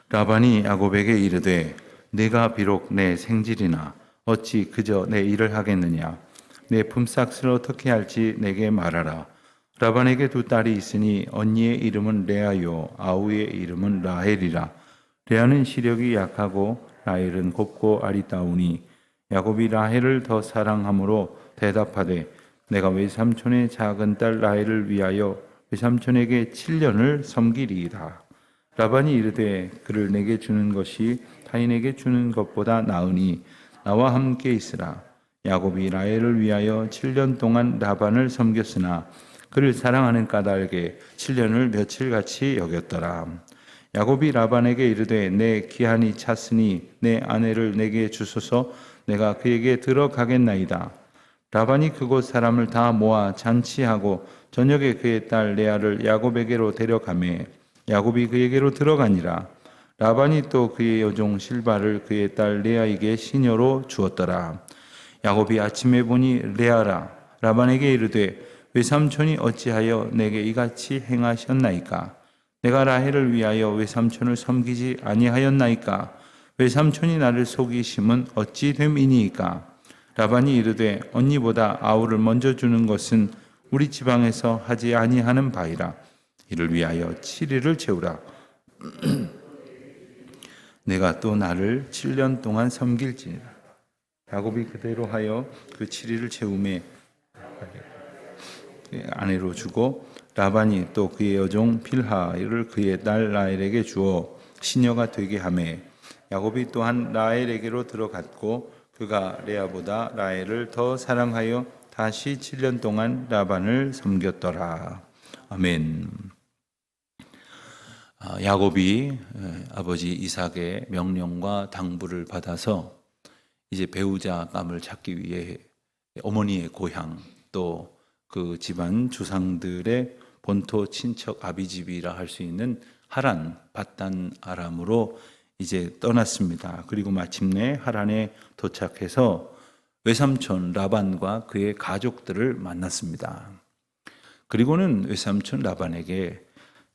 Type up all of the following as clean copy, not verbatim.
라반이 야곱에게 이르되 네가 비록 내 생질이나 어찌 그저 내 일을 하겠느냐. 내 품삯을 어떻게 할지 내게 말하라. 라반에게 두 딸이 있으니 언니의 이름은 레아요 아우의 이름은 라헬이라. 레아는 시력이 약하고 라헬은 곱고 아리따우니 야곱이 라헬을 더 사랑함으로 대답하되 내가 외삼촌의 작은 딸 라헬을 위하여 외삼촌에게 7년을 섬기리이다. 라반이 이르되 그를 내게 주는 것이 타인에게 주는 것보다 나으니 나와 함께 있으라. 야곱이 라헬을 위하여 7년 동안 라반을 섬겼으나 그를 사랑하는 까닭에 7년을 며칠같이 여겼더라. 야곱이 라반에게 이르되 내 기한이 찼으니 내 아내를 내게 주소서. 내가 그에게 들어가겠나이다. 라반이 그곳 사람을 다 모아 잔치하고 저녁에 그의 딸 레아를 야곱에게로 데려가매 야곱이 그에게로 들어가니라. 라반이 또 그의 여종 실바를 그의 딸 레아에게 시녀로 주었더라. 야곱이 아침에 보니 레아라. 라반에게 이르되 외삼촌이 어찌하여 내게 이같이 행하셨나이까? 내가 라헬을 위하여 외삼촌을 섬기지 아니하였나이까? 외삼촌이 나를 속이심은 어찌 됨이니이까? 라반이 이르되 언니보다 아우를 먼저 주는 것은 우리 지방에서 하지 아니하는 바이라. 이를 위하여 7일을 채우라. 내가 또 나를 7년 동안 섬길지니라. 야곱이 그대로 하여 그 7일을 채우매 아내로 주고 라반이 또 그의 여종 빌하를 그의 딸 라헬에게 주어 시녀가 되게 하매 야곱이 또한 라헬에게로 들어갔고 그가 레아보다 라헬을 더 사랑하여 다시 7년 동안 라반을 섬겼더라. 아멘. 야곱이 아버지 이삭의 명령과 당부를 받아서 이제 배우자감을 찾기 위해 어머니의 고향 또 그 집안 주상들의 본토 친척 아비집이라 할 수 있는 하란 밧단 아람으로 이제 떠났습니다. 그리고 마침내 하란에 도착해서 외삼촌 라반과 그의 가족들을 만났습니다. 그리고는 외삼촌 라반에게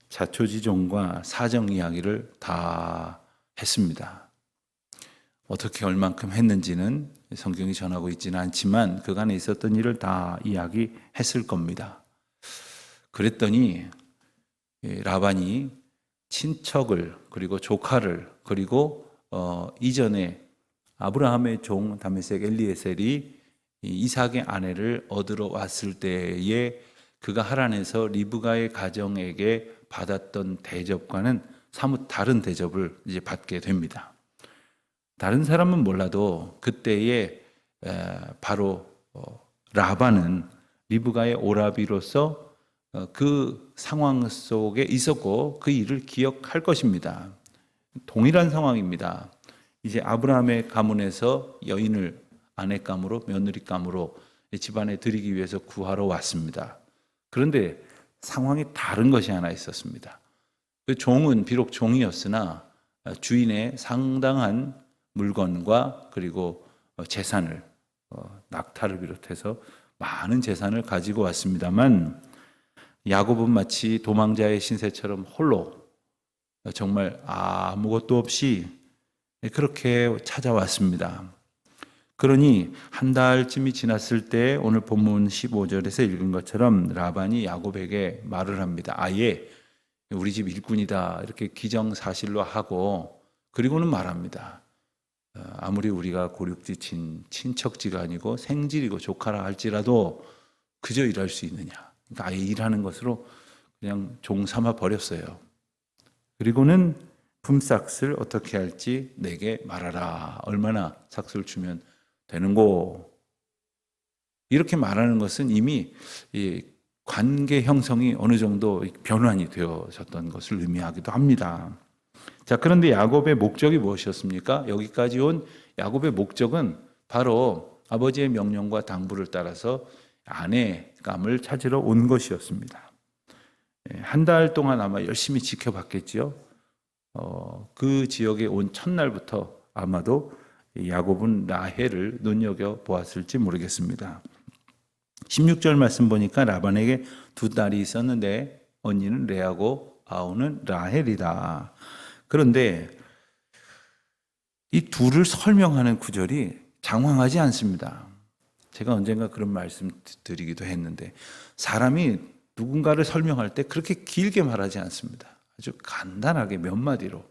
자초지종과 사정 이야기를 다 했습니다. 어떻게 얼만큼 했는지는 성경이 전하고 있지는 않지만 그간에 있었던 일을 다 이야기했을 겁니다. 그랬더니 라반이 친척을 그리고 조카를 그리고 이전에 아브라함의 종 다메섹 엘리에셀이 이삭의 아내를 얻으러 왔을 때에 그가 하란에서 리브가의 가정에게 받았던 대접과는 사뭇 다른 대접을 이제 받게 됩니다. 다른 사람은 몰라도 그때에 바로 라반은 리브가의 오라비로서 그 상황 속에 있었고 그 일을 기억할 것입니다. 동일한 상황입니다. 이제 아브라함의 가문에서 여인을 아내감으로 며느리감으로 집안에 들이기 위해서 구하러 왔습니다. 그런데 상황이 다른 것이 하나 있었습니다. 그 종은 비록 종이었으나 주인의 상당한 물건과 그리고 재산을 낙타를 비롯해서 많은 재산을 가지고 왔습니다만 야곱은 마치 도망자의 신세처럼 홀로 정말 아무것도 없이 그렇게 찾아왔습니다. 그러니 한 달쯤이 지났을 때 오늘 본문 15절에서 읽은 것처럼 라반이 야곱에게 말을 합니다. 아예 우리 집 일꾼이다 이렇게 기정사실로 하고 그리고는 말합니다. 아무리 우리가 고륙지친 친척지가 아니고 생질이고 조카라 할지라도 그저 일할 수 있느냐. 그러니까 아예 일하는 것으로 그냥 종 삼아 버렸어요. 그리고는 품삯을 어떻게 할지 내게 말하라. 얼마나 삭스를 주면 되는고. 이렇게 말하는 것은 이미 이 관계 형성이 어느 정도 변환이 되어졌던 것을 의미하기도 합니다. 자, 그런데 야곱의 목적이 무엇이었습니까? 여기까지 온 야곱의 목적은 바로 아버지의 명령과 당부를 따라서 아내감을 찾으러 온 것이었습니다. 한 달 동안 아마 열심히 지켜봤겠죠. 그 지역에 온 첫날부터 아마도 야곱은 라헬을 눈여겨보았을지 모르겠습니다. 16절 말씀 보니까 라반에게 두 딸이 있었는데 언니는 레아고 아우는 라헬이다. 그런데 이 둘을 설명하는 구절이 장황하지 않습니다. 제가 언젠가 그런 말씀 드리기도 했는데 사람이 누군가를 설명할 때 그렇게 길게 말하지 않습니다. 아주 간단하게 몇 마디로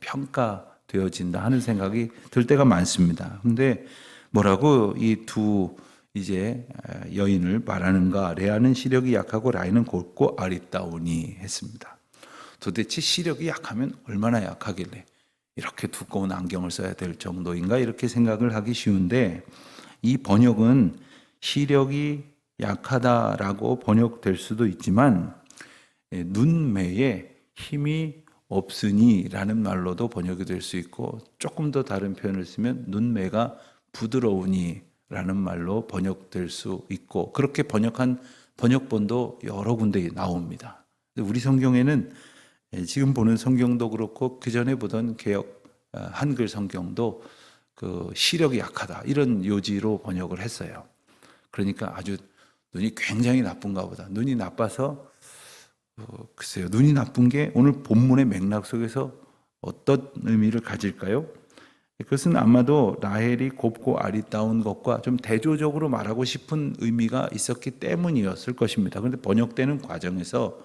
평가되어진다 하는 생각이 들 때가 많습니다. 근데 뭐라고 이 두 이제 여인을 말하는가? 레아는 시력이 약하고 라헬은 곱고 아리따우니 했습니다. 도대체 시력이 약하면 얼마나 약하길래 이렇게 두꺼운 안경을 써야 될 정도인가 이렇게 생각을 하기 쉬운데 이 번역은 시력이 약하다라고 번역될 수도 있지만 눈매에 힘이 없으니라는 말로도 번역이 될 수 있고 조금 더 다른 표현을 쓰면 눈매가 부드러우니라는 말로 번역될 수 있고 그렇게 번역한 번역본도 여러 군데 나옵니다. 우리 성경에는 지금 보는 성경도 그렇고 그 전에 보던 개역 한글 성경도 그 시력이 약하다 이런 요지로 번역을 했어요. 그러니까 아주 눈이 굉장히 나쁜가 보다. 눈이 나빠서 글쎄요. 눈이 나쁜 게 오늘 본문의 맥락 속에서 어떤 의미를 가질까요? 그것은 아마도 라헬이 곱고 아리따운 것과 좀 대조적으로 말하고 싶은 의미가 있었기 때문이었을 것입니다. 그런데 번역되는 과정에서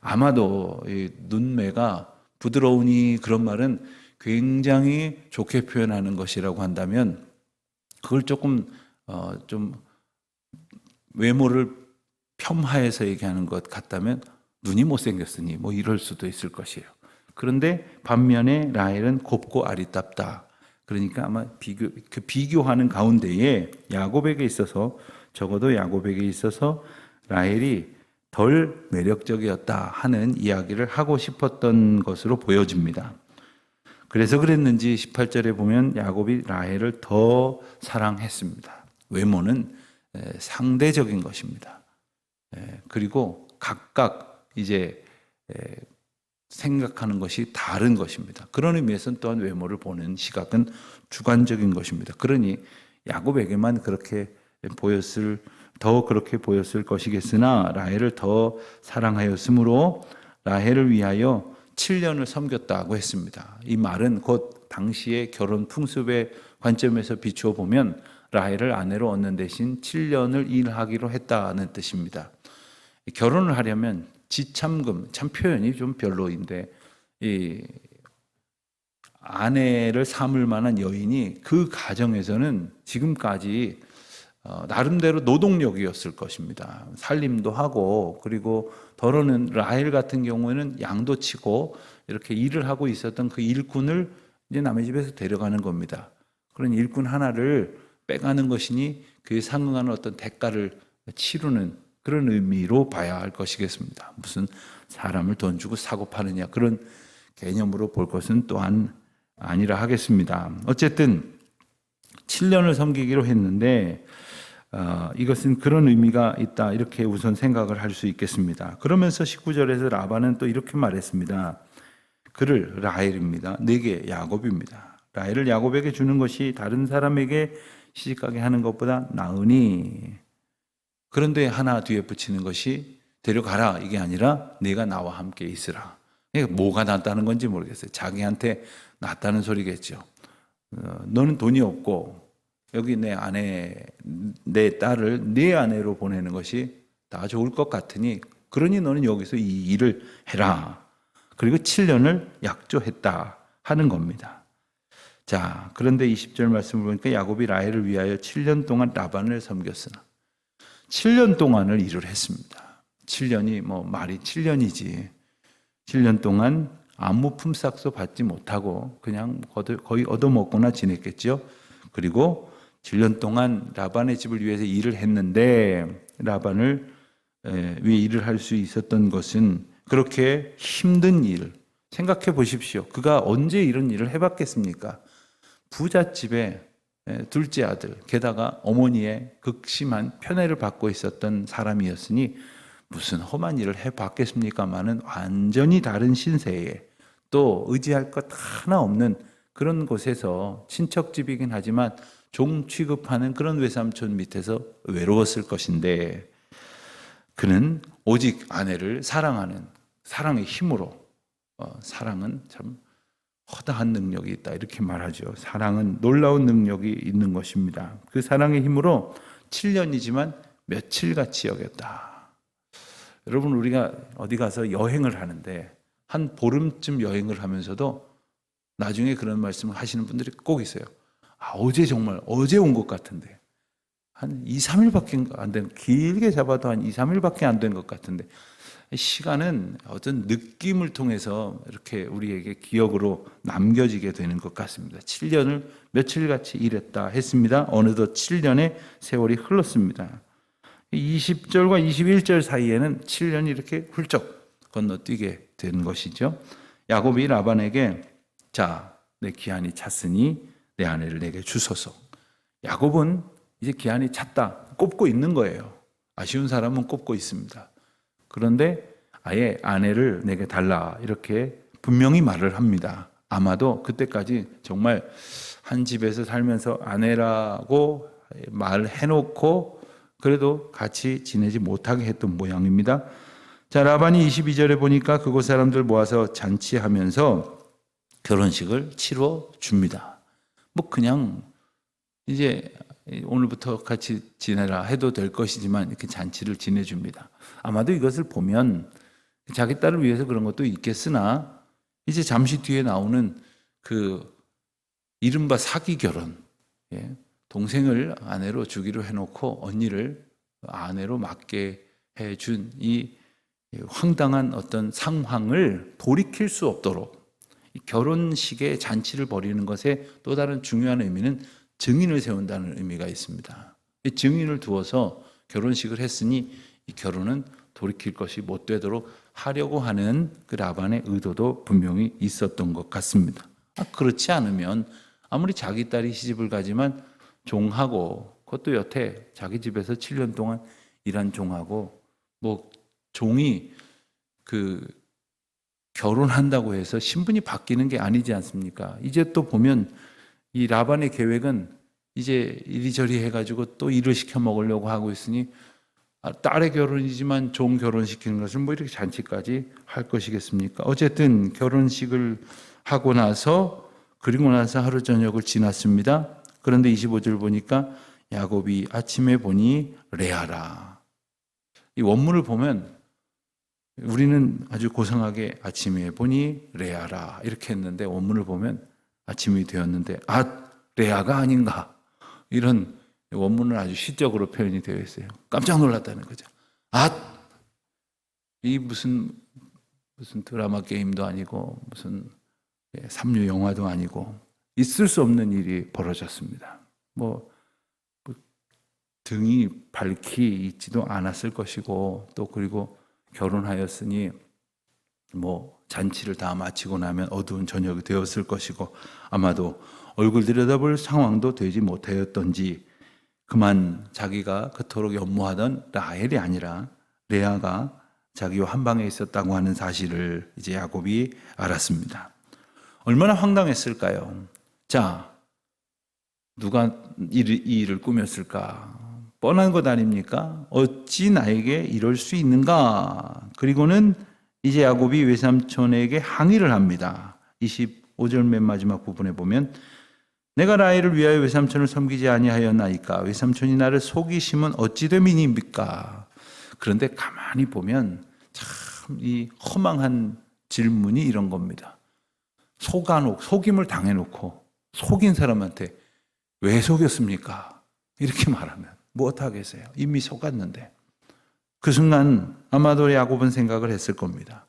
아마도 이 눈매가 부드러우니 그런 말은 굉장히 좋게 표현하는 것이라고 한다면 그걸 조금 좀 외모를 폄하해서 얘기하는 것 같다면 눈이 못생겼으니 뭐 이럴 수도 있을 것이에요. 그런데 반면에 라헬은 곱고 아리따다. 그러니까 아마 비교하는 가운데에 야곱에게 있어서 적어도 야곱에게 있어서 라헬이 덜 매력적이었다 하는 이야기를 하고 싶었던 것으로 보여집니다. 그래서 그랬는지 18절에 보면 야곱이 라헬을 더 사랑했습니다. 외모는 상대적인 것입니다. 그리고 각각 이제 생각하는 것이 다른 것입니다. 그런 의미에서는 또한 외모를 보는 시각은 주관적인 것입니다. 그러니 야곱에게만 그렇게 더 그렇게 보였을 것이겠으나 라헬을 더 사랑하였으므로 라헬을 위하여 7년을 섬겼다고 했습니다. 이 말은 곧 당시의 결혼 풍습의 관점에서 비추어 보면 라헬을 아내로 얻는 대신 7년을 일하기로 했다는 뜻입니다. 결혼을 하려면 지참금, 참 표현이 좀 별로인데 이 아내를 삼을 만한 여인이 그 가정에서는 지금까지 나름대로 노동력이었을 것입니다. 살림도 하고 그리고 더러는 라헬 같은 경우에는 양도 치고 이렇게 일을 하고 있었던 그 일꾼을 이제 남의 집에서 데려가는 겁니다. 그런 일꾼 하나를 빼가는 것이니 그에 상응하는 어떤 대가를 치르는 그런 의미로 봐야 할 것이겠습니다. 무슨 사람을 돈 주고 사고 파느냐 그런 개념으로 볼 것은 또한 아니라 하겠습니다. 어쨌든 7년을 섬기기로 했는데 이것은 그런 의미가 있다 이렇게 우선 생각을 할 수 있겠습니다. 그러면서 19절에서 라반은 또 이렇게 말했습니다. 그를 라헬입니다. 내게 야곱입니다. 라헬을 야곱에게 주는 것이 다른 사람에게 시집가게 하는 것보다 나으니 그런데 하나 뒤에 붙이는 것이 데려가라 이게 아니라 네가 나와 함께 있으라. 뭐가 낫다는 건지 모르겠어요. 자기한테 낫다는 소리겠죠. 너는 돈이 없고 여기 내 아내, 내 딸을 네 아내로 보내는 것이 다 좋을 것 같으니 그러니 너는 여기서 이 일을 해라. 그리고 7년을 약조했다 하는 겁니다. 자, 그런데 20절 말씀을 보니까 야곱이 라헬을 위하여 7년 동안 라반을 섬겼으나 7년 동안을 일을 했습니다. 7년이 뭐 말이 7년이지. 7년 동안 아무 품삯도 받지 못하고 그냥 거의 얻어먹거나 지냈겠죠. 그리고 7년 동안 라반의 집을 위해서 일을 했는데 라반을 위해 일을 할 수 있었던 것은 그렇게 힘든 일 생각해 보십시오. 그가 언제 이런 일을 해봤겠습니까? 부잣집에 둘째 아들 게다가 어머니의 극심한 편애를 받고 있었던 사람이었으니 무슨 험한 일을 해봤겠습니까마는 완전히 다른 신세에 또 의지할 것 하나 없는 그런 곳에서 친척집이긴 하지만 종 취급하는 그런 외삼촌 밑에서 외로웠을 것인데 그는 오직 아내를 사랑하는 사랑의 힘으로 사랑은 참 허다한 능력이 있다 이렇게 말하죠. 사랑은 놀라운 능력이 있는 것입니다. 그 사랑의 힘으로 7년이지만 며칠같이 여겼다. 여러분, 우리가 어디 가서 여행을 하는데 한 보름쯤 여행을 하면서도 나중에 그런 말씀을 하시는 분들이 꼭 있어요. 어제 정말 어제 온 것 같은데 한 2, 3일밖에 안 된, 길게 잡아도 한 2, 3일밖에 안 된 것 같은데, 시간은 어떤 느낌을 통해서 이렇게 우리에게 기억으로 남겨지게 되는 것 같습니다. 7년을 며칠같이 일했다 했습니다. 어느덧 7년의 세월이 흘렀습니다. 20절과 21절 사이에는 7년이 이렇게 훌쩍 건너뛰게 된 것이죠. 야곱이 라반에게 자, 내 기한이 찼으니 내 아내를 내게 주소서. 야곱은 이제 기한이 찼다 꼽고 있는 거예요. 아쉬운 사람은 꼽고 있습니다. 그런데 아예 아내를 내게 달라 이렇게 분명히 말을 합니다. 아마도 그때까지 정말 한 집에서 살면서 아내라고 말해놓고 그래도 같이 지내지 못하게 했던 모양입니다. 자, 라반이 22절에 보니까 그곳 사람들 모아서 잔치하면서 결혼식을 치러 줍니다. 뭐 그냥 이제 오늘부터 같이 지내라 해도 될 것이지만 이렇게 잔치를 지내줍니다. 아마도 이것을 보면 자기 딸을 위해서 그런 것도 있겠으나 이제 잠시 뒤에 나오는 그 이른바 사기 결혼, 동생을 아내로 주기로 해놓고 언니를 아내로 맡게 해준 이 황당한 어떤 상황을 돌이킬 수 없도록 결혼식의 잔치를 벌이는 것에 또 다른 중요한 의미는 증인을 세운다는 의미가 있습니다. 이 증인을 두어서 결혼식을 했으니 이 결혼은 돌이킬 것이 못 되도록 하려고 하는 그 라반의 의도도 분명히 있었던 것 같습니다. 그렇지 않으면 아무리 자기 딸이 시집을 가지만 종하고 그것도 여태 자기 집에서 7년 동안 일한 종하고 뭐 종이 그 결혼한다고 해서 신분이 바뀌는 게 아니지 않습니까? 이제 또 보면 이 라반의 계획은 이제 이리저리 해가지고 또 일을 시켜 먹으려고 하고 있으니 딸의 결혼이지만 종 결혼시키는 것을 뭐 이렇게 잔치까지 할 것이겠습니까? 어쨌든 결혼식을 하고 나서 그리고 나서 하루 저녁을 지났습니다. 그런데 25절 보니까 야곱이 아침에 보니 레아라. 이 원문을 보면 우리는 아주 고상하게 아침에 보니 레아라 이렇게 했는데 원문을 보면 아침이 되었는데 레아가 아닌가 이런 원문은 아주 시적으로 표현이 되어 있어요. 깜짝 놀랐다는 거죠. 이 무슨 드라마 게임도 아니고 무슨 삼류 영화도 아니고 있을 수 없는 일이 벌어졌습니다. 뭐 등이 밝히 있지도 않았을 것이고 또 그리고 결혼하였으니 뭐 잔치를 다 마치고 나면 어두운 저녁이 되었을 것이고 아마도 얼굴 들여다볼 상황도 되지 못하였던지 그만 자기가 그토록 연모하던 라헬이 아니라 레아가 자기와 한 방에 있었다고 하는 사실을 이제 야곱이 알았습니다. 얼마나 황당했을까요? 자, 누가 이 일을 꾸몄을까? 뻔한 것 아닙니까? 어찌 나에게 이럴 수 있는가? 그리고는 이제 야곱이 외삼촌에게 항의를 합니다. 25절 맨 마지막 부분에 보면 내가 라헬을 위하여 외삼촌을 섬기지 아니하였나이까? 외삼촌이 나를 속이심은 어찌 됨이니까? 그런데 가만히 보면 참 이 허망한 질문이 이런 겁니다. 속임을 당해놓고 속인 사람한테 왜 속였습니까? 이렇게 말하면 무엇하겠어요? 이미 속았는데. 그 순간 아마도 야곱은 생각을 했을 겁니다.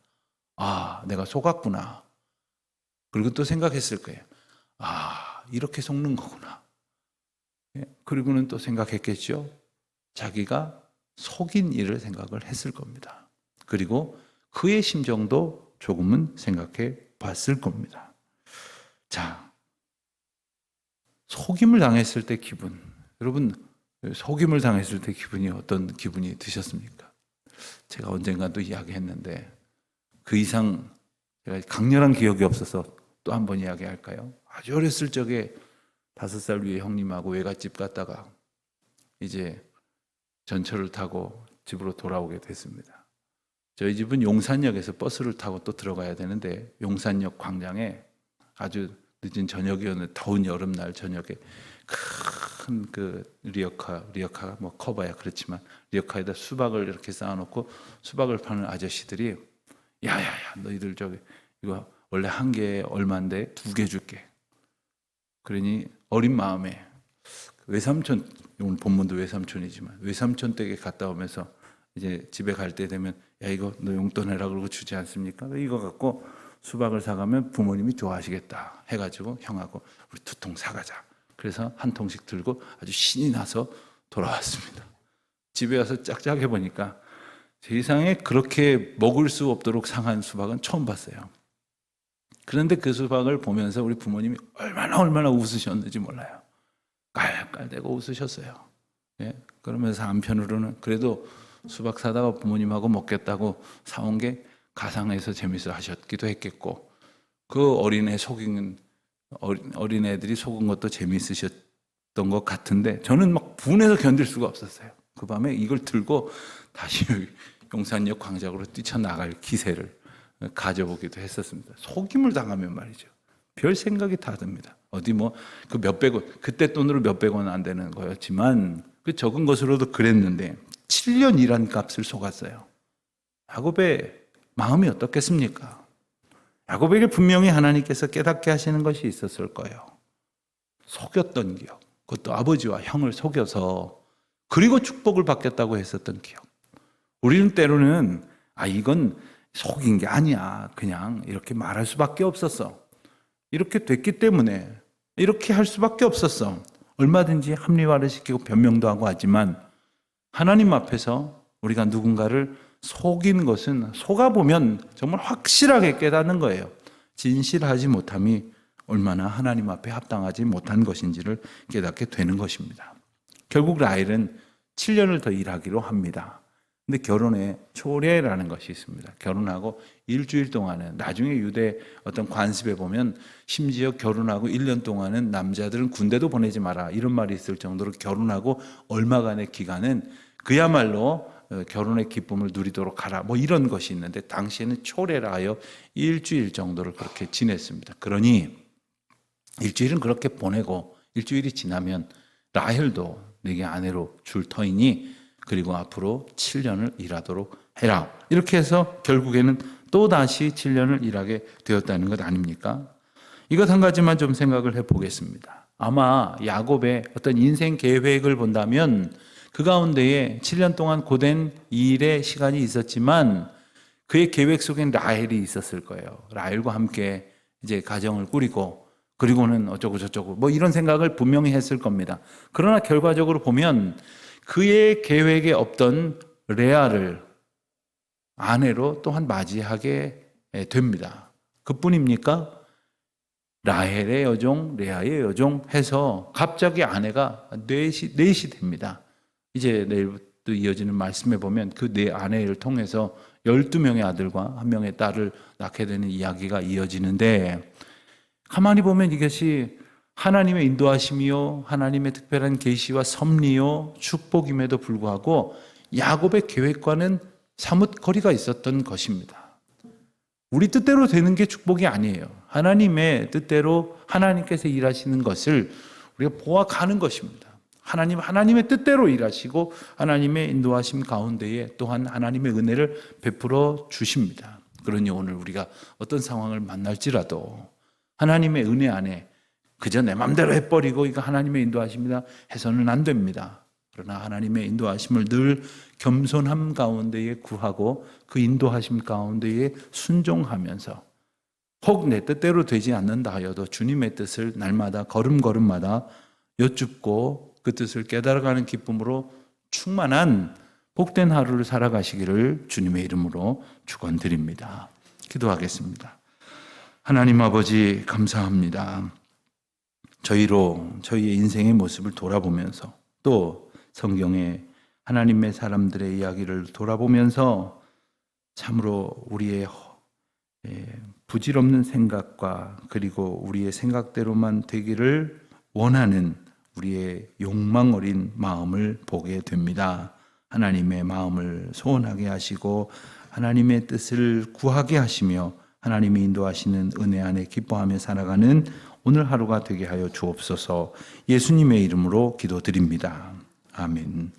내가 속았구나. 그리고 또 생각했을 거예요. 이렇게 속는 거구나. 그리고는 또 생각했겠죠. 자기가 속인 일을 생각을 했을 겁니다. 그리고 그의 심정도 조금은 생각해 봤을 겁니다. 자, 속임을 당했을 때 기분. 여러분, 속임을 당했을 때 기분이 어떤 기분이 드셨습니까? 제가 언젠가도 이야기했는데 그 이상 제가 강렬한 기억이 없어서 또 한 번 이야기할까요? 아주 어렸을 적에 5살 위에 형님하고 외갓집 갔다가 이제 전철을 타고 집으로 돌아오게 됐습니다. 저희 집은 용산역에서 버스를 타고 또 들어가야 되는데 용산역 광장에 아주 늦은 저녁이었는데 더운 여름날 저녁에 큰 그 리어카가 뭐 커봐야 그렇지만 리어카에다 수박을 이렇게 쌓아놓고 수박을 파는 아저씨들이 야야야 너희들 저기 이거 원래 한 개에 얼마인데 2개 줄게. 그러니 어린 마음에 외삼촌, 오늘 본문도 외삼촌이지만 외삼촌 댁에 갔다 오면서 이제 집에 갈 때 되면 야 이거 너 용돈 내라 그러고 주지 않습니까? 이거 갖고 수박을 사가면 부모님이 좋아하시겠다 해가지고 형하고 우리 2통 사가자. 그래서 한 통씩 들고 아주 신이 나서 돌아왔습니다. 집에 와서 짝짝해 보니까 세상에 그렇게 먹을 수 없도록 상한 수박은 처음 봤어요. 그런데 그 수박을 보면서 우리 부모님이 얼마나 웃으셨는지 몰라요. 깔깔대고 웃으셨어요. 예? 그러면서 한편으로는 그래도 수박 사다가 부모님하고 먹겠다고 사온 게 가상해서 재밌어 하셨기도 했겠고, 그 어린애들이 속은 것도 재밌으셨던 것 같은데, 저는 막 분해서 견딜 수가 없었어요. 그 밤에 이걸 들고 다시 용산역 광장으로 뛰쳐나갈 기세를 가져보기도 했었습니다. 속임을 당하면 말이죠. 별 생각이 다 듭니다. 어디 뭐 그 몇백 원, 그때 돈으로 몇백 원 안 되는 거였지만 그 적은 것으로도 그랬는데 7년 일한 값을 속았어요. 야곱의 마음이 어떻겠습니까? 야곱에게 분명히 하나님께서 깨닫게 하시는 것이 있었을 거예요. 속였던 기억, 그것도 아버지와 형을 속여서 그리고 축복을 받겠다고 했었던 기억. 우리는 때로는 이건 속인 게 아니야, 그냥 이렇게 말할 수밖에 없었어, 이렇게 됐기 때문에 이렇게 할 수밖에 없었어, 얼마든지 합리화를 시키고 변명도 하고 하지만 하나님 앞에서 우리가 누군가를 속인 것은 속아보면 정말 확실하게 깨닫는 거예요. 진실하지 못함이 얼마나 하나님 앞에 합당하지 못한 것인지를 깨닫게 되는 것입니다. 결국 라헬은 7년을 더 일하기로 합니다. 근데 결혼에 초례라는 것이 있습니다. 결혼하고 일주일 동안은, 나중에 유대 어떤 관습에 보면 심지어 결혼하고 1년 동안은 남자들은 군대도 보내지 마라 이런 말이 있을 정도로 결혼하고 얼마간의 기간은 그야말로 결혼의 기쁨을 누리도록 하라 뭐 이런 것이 있는데, 당시에는 초례라 하여 일주일 정도를 그렇게 지냈습니다. 그러니 일주일은 그렇게 보내고 일주일이 지나면 라헬도 내게 아내로 줄 터이니 그리고 앞으로 7년을 일하도록 해라, 이렇게 해서 결국에는 또다시 7년을 일하게 되었다는 것 아닙니까? 이것 한 가지만 좀 생각을 해보겠습니다. 아마 야곱의 어떤 인생 계획을 본다면 그 가운데에 7년 동안 고된 일의 시간이 있었지만 그의 계획 속엔 라헬이 있었을 거예요. 라헬과 함께 이제 가정을 꾸리고 그리고는 어쩌고 저쩌고 뭐 이런 생각을 분명히 했을 겁니다. 그러나 결과적으로 보면 그의 계획에 없던 레아를 아내로 또한 맞이하게 됩니다. 그뿐입니까? 라헬의 여종, 레아의 여종 해서 갑자기 아내가 넷이 됩니다. 이제 내일부터 이어지는 말씀에 보면 그 네 아내를 통해서 12명의 아들과 1명의 딸을 낳게 되는 이야기가 이어지는데, 가만히 보면 이것이 하나님의 인도하심이요, 하나님의 특별한 계시와 섭리요, 축복임에도 불구하고 야곱의 계획과는 사뭇 거리가 있었던 것입니다. 우리 뜻대로 되는 게 축복이 아니에요. 하나님의 뜻대로 하나님께서 일하시는 것을 우리가 보아가는 것입니다. 하나님의 뜻대로 일하시고 하나님의 인도하심 가운데에 또한 하나님의 은혜를 베풀어 주십니다. 그러니 오늘 우리가 어떤 상황을 만날지라도 하나님의 은혜 안에 그저 내 맘대로 해버리고 이거 하나님의 인도하심이다 해서는 안 됩니다. 그러나 하나님의 인도하심을 늘 겸손함 가운데에 구하고 그 인도하심 가운데에 순종하면서, 혹 내 뜻대로 되지 않는다 하여도 주님의 뜻을 날마다 걸음걸음마다 여쭙고 그 뜻을 깨달아가는 기쁨으로 충만한 복된 하루를 살아가시기를 주님의 이름으로 축원드립니다. 기도하겠습니다. 하나님 아버지, 감사합니다. 저희의 인생의 모습을 돌아보면서 또 성경의 하나님의 사람들의 이야기를 돌아보면서 참으로 우리의 부질없는 생각과 그리고 우리의 생각대로만 되기를 원하는 우리의 욕망 어린 마음을 보게 됩니다. 하나님의 마음을 소원하게 하시고 하나님의 뜻을 구하게 하시며 하나님이 인도하시는 은혜 안에 기뻐하며 살아가는 오늘 하루가 되게 하여 주옵소서. 예수님의 이름으로 기도드립니다. 아멘.